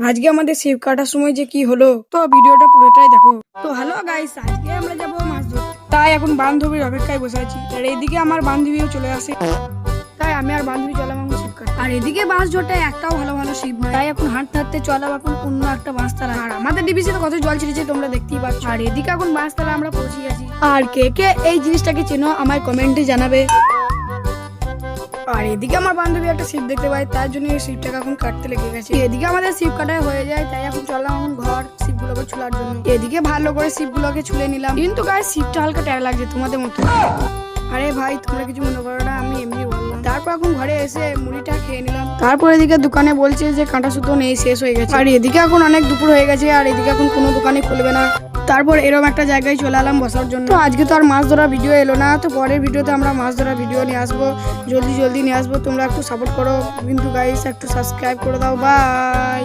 আজকে আমাদের ছিপ কাটার সময় যে কি হলো তো ভিডিওটা পুরোটাই দেখো। তো হ্যালো গাইস, আজকে আমরা যাবো মাছ ধরতে। তাই এখন বান্ধবীর অপেক্ষায় বসে আছি। আর এইদিকে আমার বান্ধবীও চলে আসে, তাই আমি আর বান্ধবী চলাম এখন ছিপ কাটতে। আর এদিকে মাছ ধরতে একটাও ভালো ভালো ছিপ নয়, তাই এখন হাঁটতে হাঁটতে চলাম এখন অন্য একটা মাছতলা। আর আমাদের ডিবিসিতে কত জল ছিটেছে তোমরা দেখতেই পাচ্ছ। আর এদিকে এখন মাছতলা আমরা পৌঁছে গেছি। আর কে কে এই জিনিসটাকে চেনো আমায় কমেন্টে জানাবে। আর এদিকে আমার বান্ধবী একটা ছিপ দেখতে পাই, তার জন্য এই ছিপটাকে এখন কাটতে লেগে গেছে। এদিকে আমাদের ছিপ কাটা হয়ে যায়, তাই এখন চললাম এখন ঘর ছিপগুলোকে ছুলার জন্য। এদিকে ভালো করে ছিপগুলোকে ছুলে নিলাম, কিন্তু গায়ে ছিপটা হালকা ট্যারা লাগছে তোমাদের মতো। আরে ভাই তোমরা কিছু মনে করো না, আমি এমনি বললাম। তারপর এখন ঘরে এসে মুড়িটা খেয়ে নিলাম। তারপর এদিকে দোকানে বলছে যে কাঁটা সুতো নেই, শেষ হয়ে গেছে। আর এদিকে এখন অনেক দুপুর হয়ে গেছে, আর এদিকে এখন কোনো দোকানে খুলবে না। তারপর এরকম একটা জায়গায় চলে এলাম বসার জন্য। তো আজকে তো আর মাছ ধরার ভিডিও এলো না, তো পরের ভিডিওতে আমরা মাছ ধরার ভিডিও নিয়ে আসবো, জলদি জলদি নিয়ে আসবো। তোমরা একটু সাপোর্ট করো কিন্তু গাইস, একটু সাবস্ক্রাইব করে দাও। বাই।